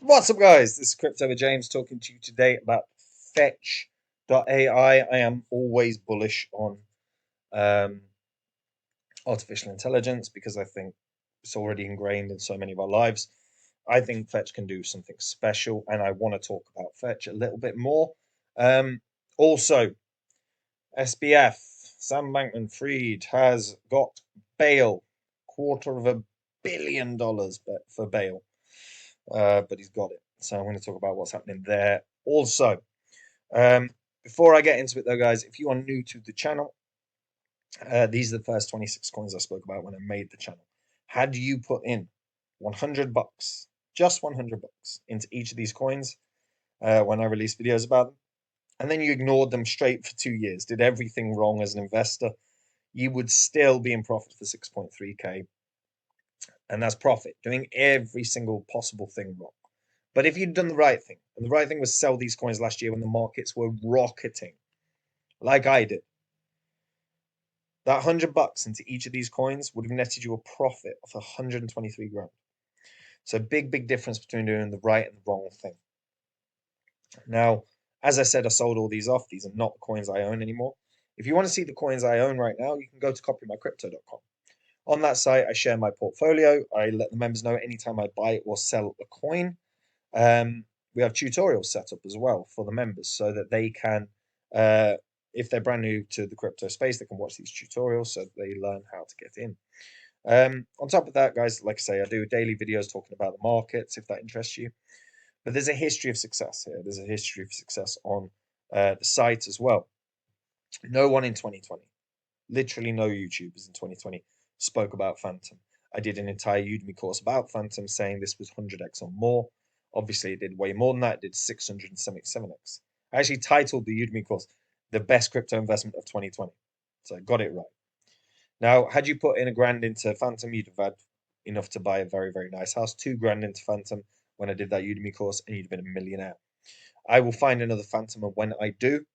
What's up, guys? This is Crypto with James talking to you today about Fetch.ai. I am always bullish on um, artificial intelligence because I think it's already ingrained in so many of our lives. I think Fetch can do something special, and I want to talk about Fetch a little bit more. Also, SBF, Sam Bankman-Fried, has got bail, $250 million for bail, but he's got it. So I'm going to talk about what's happening there also. Um, Before I get into it, though, guys, if you are new to the channel, these are the first 26 coins I spoke about when I made the channel. Had you put in $100, just $100 into each of these coins when I released videos about them, and then you ignored them straight for 2 years, did everything wrong as an investor, you would still be in profit for 6.3K. And that's profit, doing every single possible thing wrong. But if you'd done the right thing, and the right thing was sell these coins last year when the markets were rocketing, like I did, that $100 into each of these coins would have netted you a profit of 123 grand. So big difference between doing the right and the wrong thing. Now, as I said, I sold all these off. These are not the coins I own anymore. If you want to see the coins I own right now, you can go to copymycrypto.com. On that site, I share my portfolio. I let the members know anytime I buy or sell a coin. We have tutorials set up as well for the members so that they can, if they're brand new to the crypto space, they can watch these tutorials so that they learn how to get in. On top of that, guys, like I say, I do daily videos talking about the markets if that interests you. But there's a history of success here. There's a history of success on the site as well. No one in 2020, literally no YouTubers in 2020 spoke about Phantom. I did an entire Udemy course about Phantom saying this was 100x or more. Obviously, it did way more than that. It did 677x. I actually titled the Udemy course The Best Crypto Investment of 2020. So I got it right. Now, had you put in $1,000 into Phantom, you'd have had enough to buy a very nice house. $2,000 into Phantom when I did that Udemy course, and you'd have been a millionaire. I will find another Phantom, and when I do,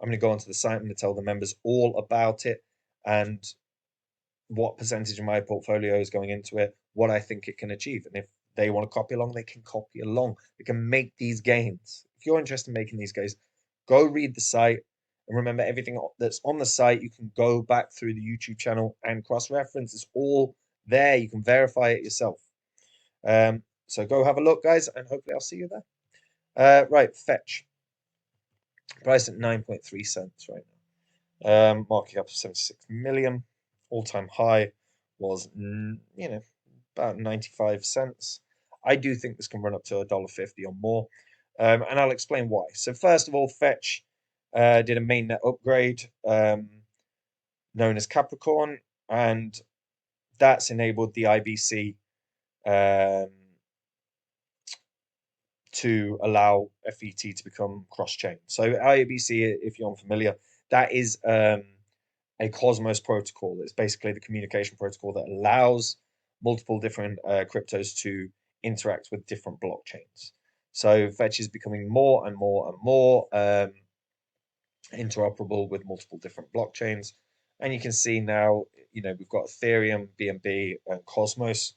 I'm going to go onto the site. I'm going to tell the members all about it and what percentage of my portfolio is going into it, what I think it can achieve. And if they want to copy along, they can copy along. They can make these gains. If you're interested in making these gains, go read the site. And remember, everything that's on the site, you can go back through the YouTube channel and cross-reference. It's all there. You can verify it yourself. So go have a look, guys, and hopefully I'll see you there. Right, Fetch. Priced at 9.3 cents right now. Market cap of 76 million. All-time high was, about 95 cents. I do think this can run up to $1.50 or more, and I'll explain why. So first of all, Fetch did a mainnet upgrade known as Capricorn, and that's enabled the IBC to allow FET to become cross-chain. So IBC, if you're unfamiliar, that is a Cosmos protocol. It's basically the communication protocol that allows multiple different cryptos to interact with different blockchains. So Fetch is becoming more and more interoperable with multiple different blockchains. And you can see now, we've got Ethereum, BNB, and Cosmos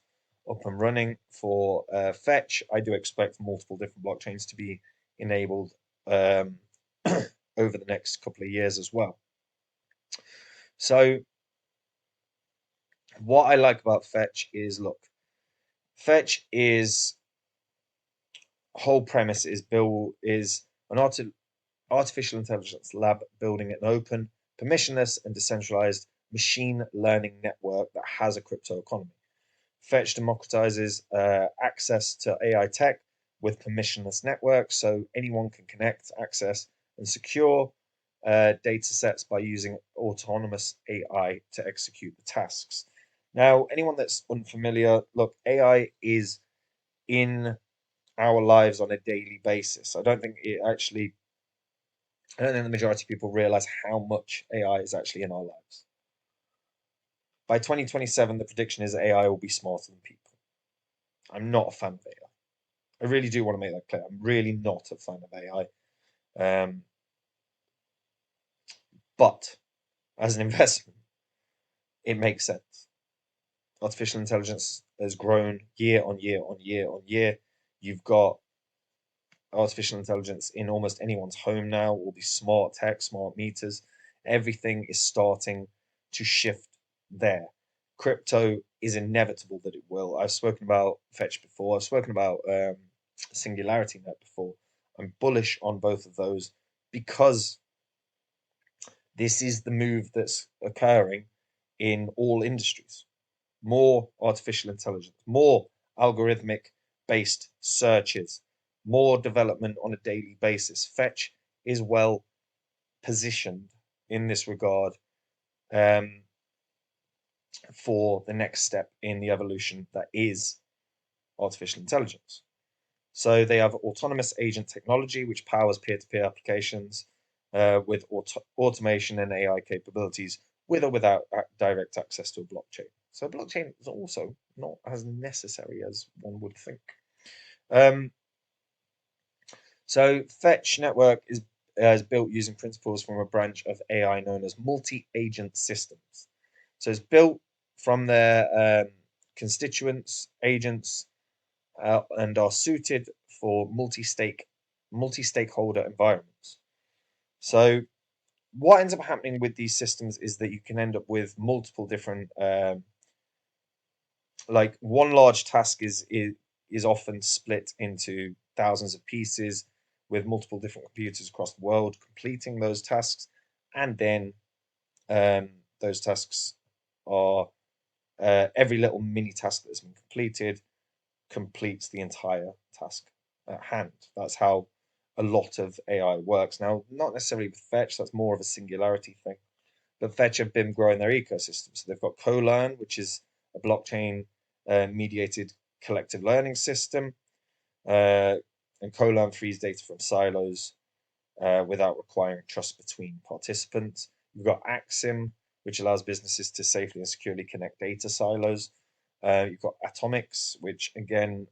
up and running for Fetch. I do expect multiple different blockchains to be enabled over the next couple of years as well. So what I like about Fetch is, look, Fetch is whole premise is an artificial intelligence lab building an open, permissionless, and decentralized machine learning network that has a crypto economy. Fetch democratizes access to AI tech with permissionless networks, so anyone can connect, access, and secure data sets by using autonomous AI to execute the tasks. Now, anyone that's unfamiliar, look, AI is in our lives on a daily basis. I don't think the majority of people realize how much AI is actually in our lives. By 2027, the prediction is AI will be smarter than people. I'm not a fan of AI. I really do want to make that clear. I'm really not a fan of AI. But as an investment, it makes sense. Artificial intelligence has grown year on year on year on year. You've got artificial intelligence in almost anyone's home now. All these smart tech, smart meters, everything is starting to shift there. Crypto is inevitable that it will. I've spoken about Fetch before. I've spoken about Singularity Net before. I'm bullish on both of those because this is the move that's occurring in all industries. More artificial intelligence, more algorithmic based searches, more development on a daily basis. Fetch is well positioned in this regard um, for the next step in the evolution that is artificial intelligence. So they have autonomous agent technology, which powers peer-to-peer applications with automation and AI capabilities, with or without direct access to a blockchain. So blockchain is also not as necessary as one would think. Um, so Fetch Network is built using principles from a branch of AI known as multi-agent systems. So it's built from their constituents, agents, and are suited for multi-stakeholder environments. So what ends up happening with these systems is that you can end up with multiple different like one large task is often split into thousands of pieces with multiple different computers across the world completing those tasks, and then um, those tasks are every little mini task that's been completed completes the entire task at hand. That's how a lot of AI works. Now, not necessarily with Fetch, that's more of a singularity thing. But Fetch have been growing their ecosystem. So they've got CoLearn, which is a blockchain mediated collective learning system. Uh, and CoLearn frees data from silos without requiring trust between participants. You've got Axim, which allows businesses to safely and securely connect data silos. You've got Atomics, which again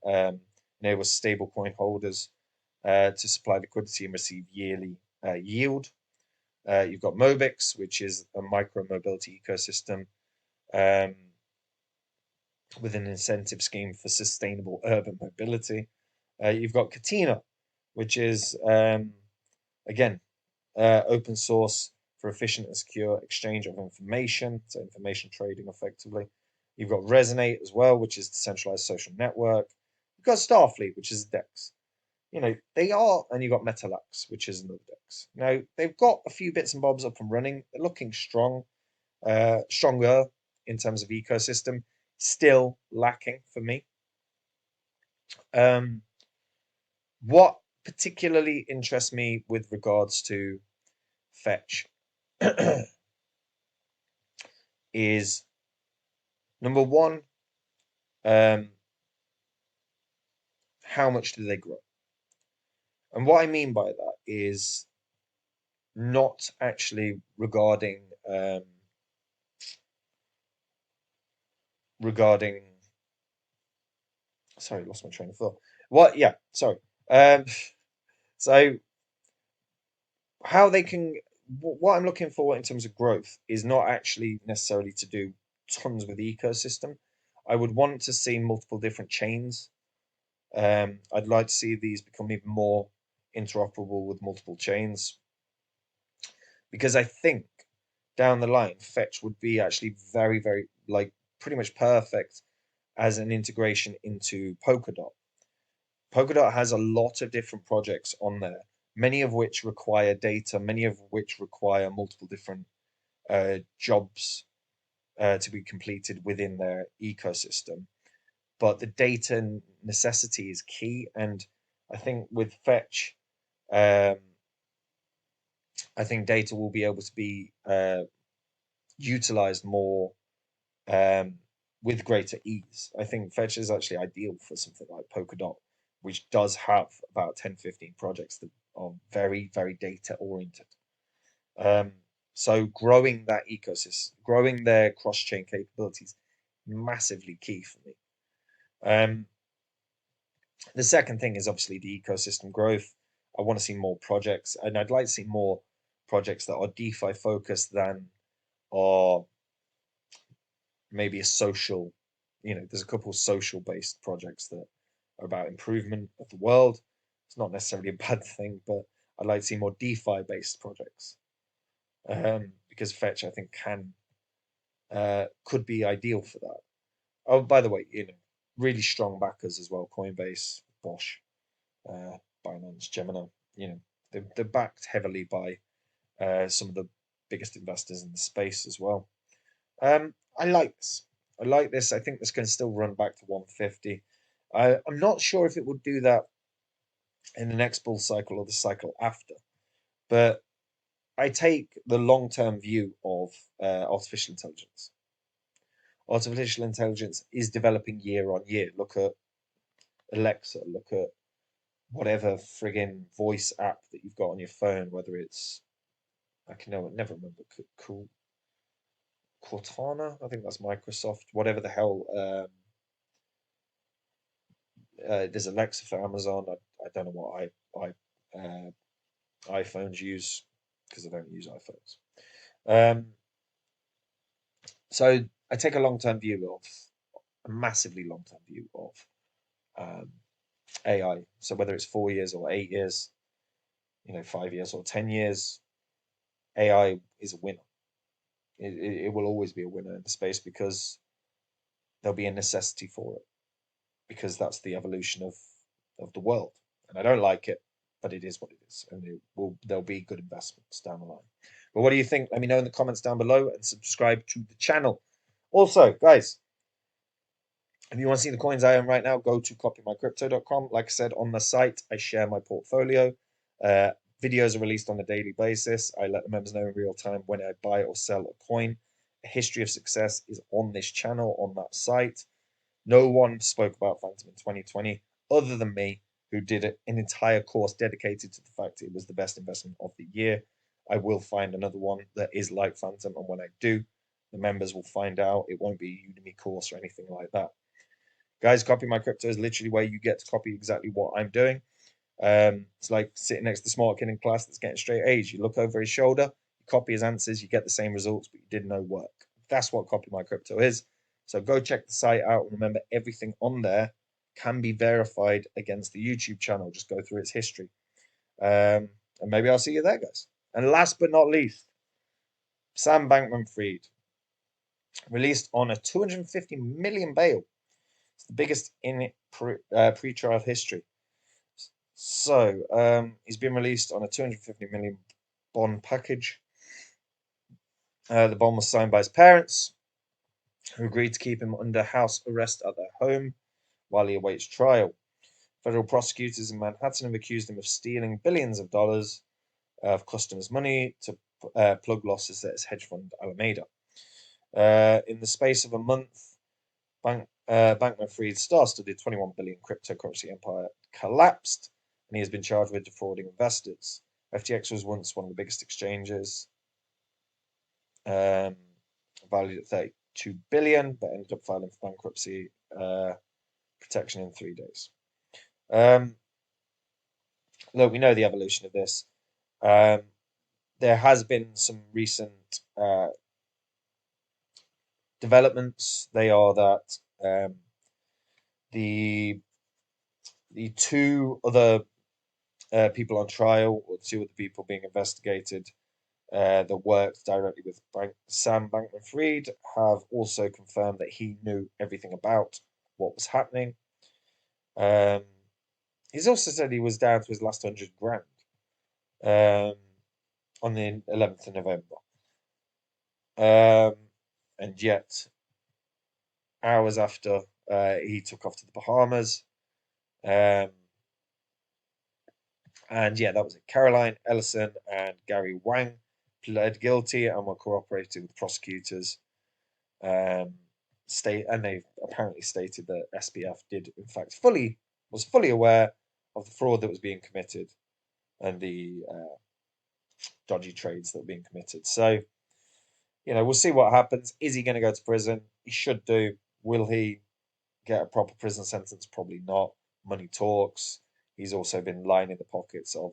enables stablecoin holders to supply liquidity and receive yearly yield. You've got Mobix, which is a micro mobility ecosystem um, with an incentive scheme for sustainable urban mobility. You've got Katina, which is again open source for efficient and secure exchange of information, so information trading effectively. You've got Resonate as well, which is a decentralized social network. You've got Starfleet, which is DEX. You know, they are, and you've got Metalax, which is another DEX. Now, they've got a few bits and bobs up and running. They're looking strong, stronger in terms of ecosystem, still lacking for me. Um, what particularly interests me with regards to Fetch is number one, um, how much do they grow? And what I mean by that is not actually regarding sorry, lost my train of thought. What? Yeah, sorry. Um, so how they can what I'm looking for in terms of growth is not actually necessarily to do tons with the ecosystem. I would want to see multiple different chains. I'd like to see these become even more interoperable with multiple chains because I think down the line, Fetch would be actually very, very like pretty much perfect as an integration into Polkadot. Polkadot has a lot of different projects on there, many of which require data, many of which require multiple different jobs to be completed within their ecosystem. But the data necessity is key, and I think with Fetch, um, I think data will be able to be utilized more um, with greater ease. I think Fetch is actually ideal for something like Polkadot, which does have about 10, 15 projects that are very, very data oriented. Um, so growing that ecosystem, growing their cross-chain capabilities, massively key for me. The second thing is obviously the ecosystem growth. I want to see more projects, and I'd like to see more projects that are DeFi focused than are maybe a social, there's a couple of social based projects that are about improvement of the world. It's not necessarily a bad thing, but I'd like to see more DeFi based projects, because Fetch, I think, could be ideal for that. Oh, by the way, really strong backers as well: Coinbase, Bosch, uh, Binance, Gemini. They're backed heavily by some of the biggest investors in the space as well. I like this. I like this. I think this can still run back to 150. I'm not sure if it would do that in the next bull cycle or the cycle after, but I take the long-term view of artificial intelligence. Artificial intelligence is developing year on year. Look at Alexa, look at whatever friggin' voice app that you've got on your phone, whether it's, never remember, Cortana, I think that's Microsoft, whatever the hell. There's Alexa for Amazon. I don't know what iPhones use because I don't use iPhones. So I take a massively long-term view of AI. So whether it's 4 years or 8 years, 5 years or 10 years, AI is a winner. It will always be a winner in the space because there'll be a necessity for it, because that's the evolution of the world. And I don't like it, but it is what it is, and there'll be good investments down the line. But what do you think? Let me know in the comments down below, and subscribe to the channel. Also, guys, if you want to see the coins I own right now, go to copymycrypto.com. Like I said, on the site, I share my portfolio. Uh, Videos are released on a daily basis. I let the members know in real time when I buy or sell a coin. A history of success is on this channel, on that site. No one spoke about Phantom in 2020 other than me, who did an entire course dedicated to the fact it was the best investment of the year. I will find another one that is like Phantom, and when I do, the members will find out. It won't be a Udemy course or anything like that. Guys, Copy My Crypto is literally where you get to copy exactly what I'm doing. It's like sitting next to the smart kid in class that's getting straight A's. You look over his shoulder, you copy his answers, you get the same results, but you did no work. That's what Copy My Crypto is. So go check the site out, and remember, everything on there can be verified against the YouTube channel. Just go through its history. And maybe I'll see you there, guys. And last but not least, Sam Bankman-Fried, released on a 250 million bail. It's the biggest in pre-trial history. So he's been released on a 250 million bond package. The bond was signed by his parents, who agreed to keep him under house arrest at their home while he awaits trial. Federal prosecutors in Manhattan have accused him of stealing billions of dollars of customers' money to plug losses at his hedge fund Alameda. In the space of a month, Bankman-Fried's star-studded 21 billion cryptocurrency empire collapsed, and he has been charged with defrauding investors. FTX was once one of the biggest exchanges, valued at 32 billion, but ended up filing for bankruptcy protection in 3 days. Look, we know the evolution of this. There has been some recent developments. They are that the two other people on trial, or two other people being investigated, that worked directly with Sam Bankman-Fried, have also confirmed that he knew everything about what was happening. He's also said he was down to his last 100 grand on the 11th of November. And yet, hours after, he took off to the Bahamas. And yeah, that was it. Caroline Ellison and Gary Wang pled guilty and were cooperating with prosecutors. And they apparently stated that SBF did, in fact, was fully aware of the fraud that was being committed and the dodgy trades that were being committed. So, we'll see what happens. Is he going to go to prison? He should do. Will he get a proper prison sentence? Probably not. Money talks. He's also been lining the pockets of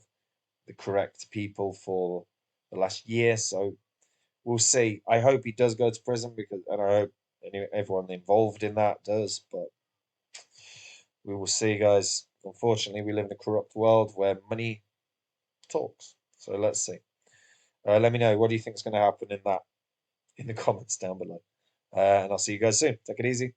the correct people for the last year. So we'll see. I hope he does go to prison, and I hope everyone involved in that does. But we will see, guys. Unfortunately, we live in a corrupt world where money talks. So let's see. Let me know, what do you think is going to happen in that in the comments down below. And I'll see you guys soon. Take it easy.